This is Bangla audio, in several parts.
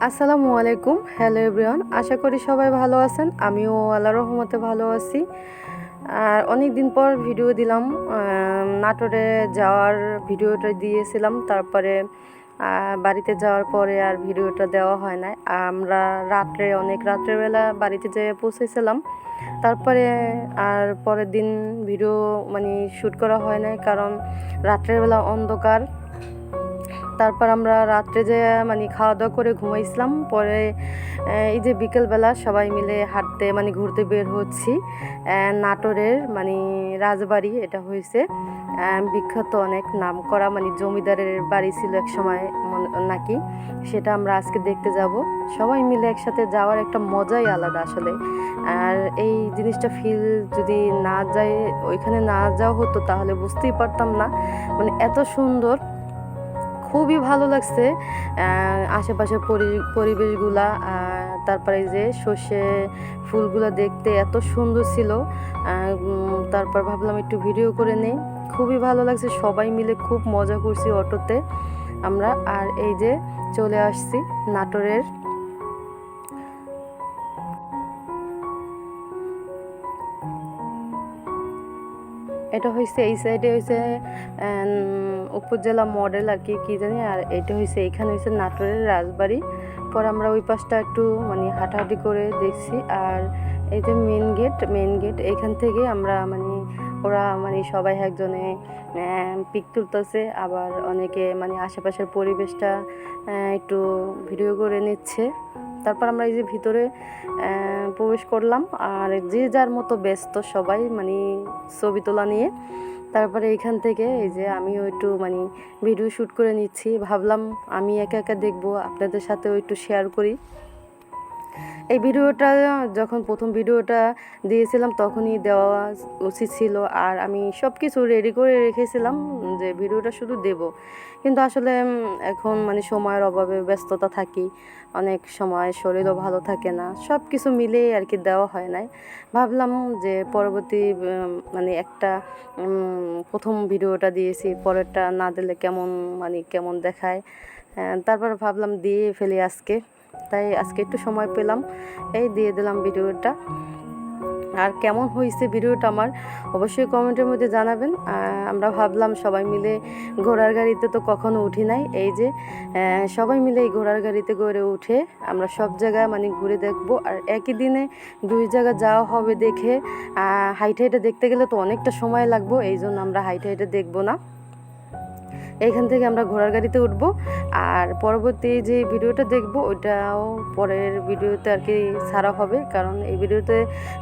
আসসালামু আলাইকুম। হ্যালো এভরিওয়ান, আশা করি সবাই ভালো আছেন। আমিও আল্লাহর রহমতে ভালো আছি। আর অনেক দিন পর ভিডিও দিলাম। নাটোরে যাওয়ার ভিডিওটা দিয়েছিলাম, তারপরে বাড়িতে যাওয়ার পরে আর ভিডিওটা দেওয়া হয় না। আমরা অনেক রাত্রেবেলা বাড়িতে যেয়ে পৌঁছেছিলাম, তারপরে আর পরের দিন ভিডিও শ্যুট করা হয় না, কারণ রাত্রের বেলা অন্ধকার। তারপর আমরা রাত্রে যে খাওয়া দাওয়া করে ঘুমাইছিলাম। পরে এই যে বিকেলবেলা সবাই মিলে হাঁটতে ঘুরতে বের হচ্ছি। নাটোরের রাজবাড়ি এটা হয়েছে বিখ্যাত, অনেক নাম করা জমিদারের বাড়ি ছিল এক সময় নাকি। সেটা আমরা আজকে দেখতে যাব। সবাই মিলে একসাথে যাওয়ার একটা মজাই আলাদা আসলে। আর এই জিনিসটা ফিল যদি না যায়, ওইখানে না যাওয়া হতো তাহলে বুঝতেই পারতাম না। এত সুন্দর, খুবই ভালো লাগছে। আশেপাশের পরিবেশগুলা, তারপরে যে সর্ষে ফুলগুলো দেখতে এত সুন্দর ছিল। তারপর ভাবলাম একটু ভিডিও করে নেই। খুবই ভালো লাগছে, সবাই মিলে খুব মজা করছি অটোতে আমরা। আর এই যে চলে আসছি নাটোরের। এটা হয়েছে এই সাইডে হয়েছে উপজেলা মডেল আর কি জানি। আর এটা হয়েছে এইখানে হয়েছে নাটোরের রাজবাড়ি। পরে আমরা ওই পাশটা একটু হাঁটাহাঁটি করে দেখছি। আর এই যে মেন গেট এইখান থেকে আমরা ওরা সবাই একজনে পিক তুলতেছে, আবার অনেকে আশেপাশের পরিবেশটা একটু ভিডিও করে নিচ্ছে। তারপর আমরা এই যে ভিতরে প্রবেশ করলাম, আর যে যার মতো ব্যস্ত সবাই ছবি তোলা নিয়ে। তারপরে এইখান থেকে এই যে আমিও একটু ভিডিও শ্যুট করে নিচ্ছি। ভাবলাম আমি একা একা দেখবো, আপনাদের সাথেও একটু শেয়ার করি। এই ভিডিওটা যখন প্রথম ভিডিওটা দিয়েছিলাম তখনই দেওয়া উচিত ছিল, আর আমি সব কিছু রেডি করে রেখেছিলাম যে ভিডিওটা শুধু দেব। কিন্তু আসলে এখন সময়ের অভাবে ব্যস্ততা থাকি, অনেক সময় শরীরও ভালো থাকে না, সব কিছু মিলে আর কি দেওয়া হয় নাই। ভাবলাম যে পরবর্তী একটা প্রথম ভিডিওটা দিয়েছি, পরেরটা না দিলে কেমন দেখায়। তারপর ভাবলাম দিয়ে ফেলি আজকে। তাই আজকে একটু সময় পেলাম, এই দিয়ে দিলাম ভিডিওটা। আর কেমন হয়েছে ভিডিওটা আমার অবশ্যই কমেন্টের মধ্যে জানাবেন। আমরা ভাবলাম সবাই মিলে ঘোড়ার গাড়িতে তো কখনো উঠি নাই, এই যে সবাই মিলে এই ঘোড়ার গাড়িতে করে উঠে আমরা সব জায়গায় ঘুরে দেখব। আর একই দিনে দুই জায়গা যাওয়া হবে দেখে হাইটে হাইটে দেখতে গেলে তো অনেকটা সময় লাগবে, এই জন্য আমরা হাইটে হাইটে দেখবো না। এইখান থেকে আমরা ঘোড়ার গাড়িতে উঠব। আর পরবর্তী যে ভিডিওটা দেখব ওইটাও পরের ভিডিওতে আর কি ছাড়া হবে, কারণ এই ভিডিওতে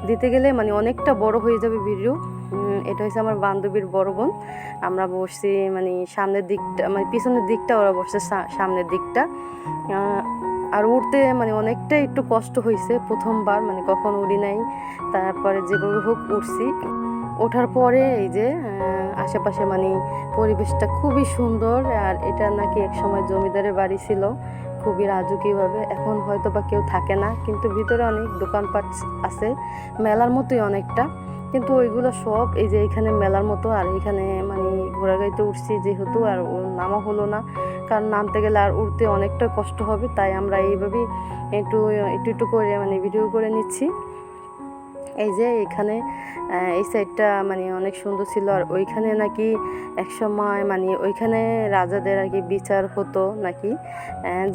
দিতে গেলে অনেকটা বড় হয়ে যাবে ভিডিও। এটা হচ্ছে আমার বান্ধবীর বড় বোন। আমরা বসছি সামনের দিকটা, পিছনের দিকটা, ওরা বসছে সামনের দিকটা। আর উঠতে অনেকটা একটু কষ্ট হয়েছে, প্রথমবার কখনো উড়ি নাই। তারপরে যেভাবে হোক উঠছি। ওঠার পরে এই যে আশেপাশে পরিবেশটা খুবই সুন্দর। আর এটা নাকি এক সময় জমিদারের বাড়ি ছিল, খুবই রাজকীয়ভাবে। এখন হয়তো বা কেউ থাকে না, কিন্তু ভিতরে অনেক দোকানপাট আছে, মেলার মতোই অনেকটা। কিন্তু ওইগুলো সব এই যে এখানে মেলার মতো। আর এখানে ঘোড়া গাড়িতে উঠছি যেহেতু, আর নামা হলো না, কারণ নামতে গেলে আর উঠতে অনেকটা কষ্ট হবে। তাই আমরা এইভাবেই একটু একটু একটু করে ভিডিও করে নিচ্ছি। এই যে এখানে এই সাইডটা অনেক সুন্দর ছিল। আর ওইখানে নাকি এক সময় ওইখানে রাজাদের আর কি বিচার হতো নাকি।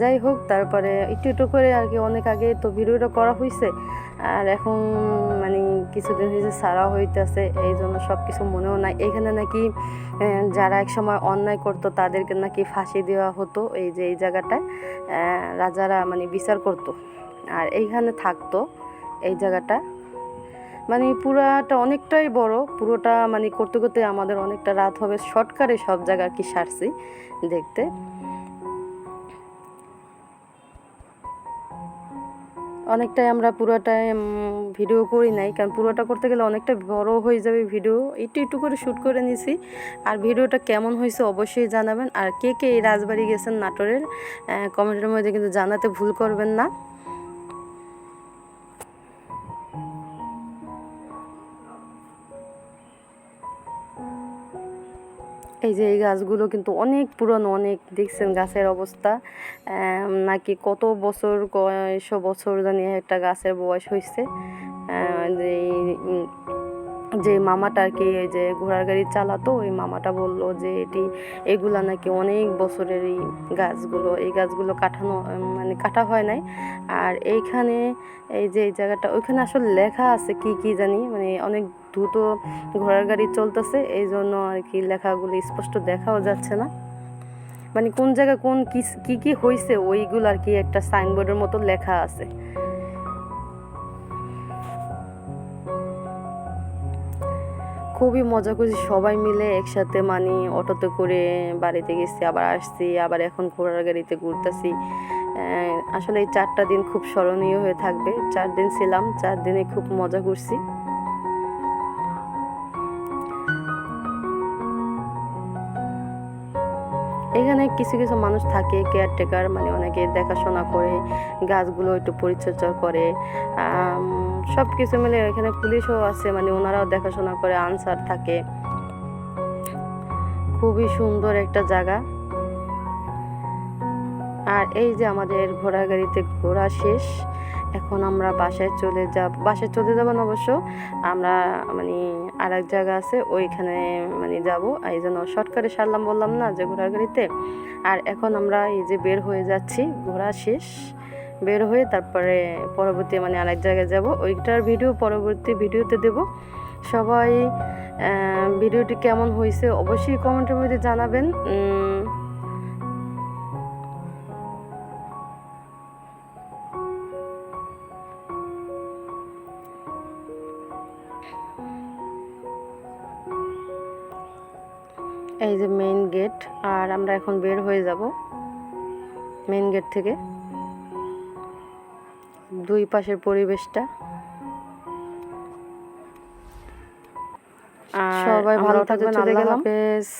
যাই হোক, তারপরে একটু একটু করে আর কি, অনেক আগে তো ভিডিওটা করা হয়েছে, আর এখন কিছুদিন হয়েছে ছাড়া হইতেছে, এই জন্য সব কিছু মনেও নাই। এখানে নাকি যারা এক সময় অন্যায় করতো তাদেরকে নাকি ফাঁসি দেওয়া হতো এই যে এই জায়গাটায়। রাজারা বিচার করতো আর এইখানে থাকতো এই জায়গাটা। পুরাটা অনেকটাই বড়, পুরোটা করতে করতে আমাদের অনেকটা রাত হবে। শর্টকাটে সব জায়গা কি সারছি দেখতে। অনেকটাই আমরা পুরোটাই ভিডিও করি নাই, কারণ পুরোটা করতে গেলে অনেকটা বড় হয়ে যাবে ভিডিও। একটু একটু করে শ্যুট করে নিছি। আর ভিডিওটা কেমন হয়েছে অবশ্যই জানাবেন। আর কে কে এই রাজবাড়ি গেছেন নাটোরের, কমেন্টের মধ্যে কিন্তু জানাতে ভুল করবেন না। এই যে এই গাছগুলো কিন্তু অনেক পুরনো, অনেক দেখছেন গাছের অবস্থা নাকি কত বছর, কয়শো বছর জানি একটা গাছের বয়স হয়েছে। যে মামাটা আর কি এই যে ঘোড়ার গাড়ি চালাতো, ওই মামাটা বলল যে এগুলা নাকি অনেক বছরের এই গাছগুলো, এই গাছগুলো কাটানো মানে কাটা হয় নাই। আর এইখানে এই যে এই জায়গাটা, ওইখানে আসলে লেখা আছে কি কি জানি, মানে অনেক দ্রুত ঘোড়ার গাড়ি চলতেছে, এই জন্য আর কি লেখাগুলো স্পষ্ট দেখাও যাচ্ছে না, মানে কোন জায়গায় কোন কি কি হয়েছে ওইগুলো আর কি একটা সাইনবোর্ডের মতো লেখা আছে। খুবই মজা করছি সবাই মিলে একসাথে, মানে অটোতে করে বাড়িতে গেছি, আবার আসছি, আবার এখন ঘোড়ার গাড়িতে ঘুরতেছি। আসলে এই 4টা দিন খুব স্মরণীয় হয়ে থাকবে। 4 দিন ছিলাম, 4 দিনে খুব মজা করছি। এখানে কিছু কিছু মানুষ থাকে কেয়ারটেকার, মানে অনেকে দেখাশোনা করে, গাছগুলো একটু পরিচর্যা করে, সব কিছু মিলে এখানে পুলিশও আছে, মানে ওনারাও দেখাশোনা করে, আনসার থাকে। খুবই সুন্দর একটা জায়গা। আর এই যে আমাদের ঘোড়ার গাড়িতে ঘোরা শেষ, এখন আমরা বাসায় চলে যাব না অবশ্য, আমরা মানে আর এক জায়গা আছে ওইখানে মানে যাব, এই জন্য শর্টকাটে সারলাম, বললাম না যে ঘোড়ার গাড়িতে। আর এখন আমরা এই যে বের হয়ে যাচ্ছি, ঘোরা শেষ, বের হয়ে তারপরে পরবর্তী মানে আরেক জায়গায় যাব, ওইটার ভিডিও পরবর্তী ভিডিওতে দেব। সবাই ভিডিওটি কেমন হয়েছে অবশ্যই কমেন্টের মধ্যে জানাবেন। এই যে মেইন গেট, আর আমরা এখন বের হয়ে যাব মেইন গেট থেকে। দুই পাশের পরিবেশটা, সবাই ভালো থাকবেন, আল্লাহ হাফেজ।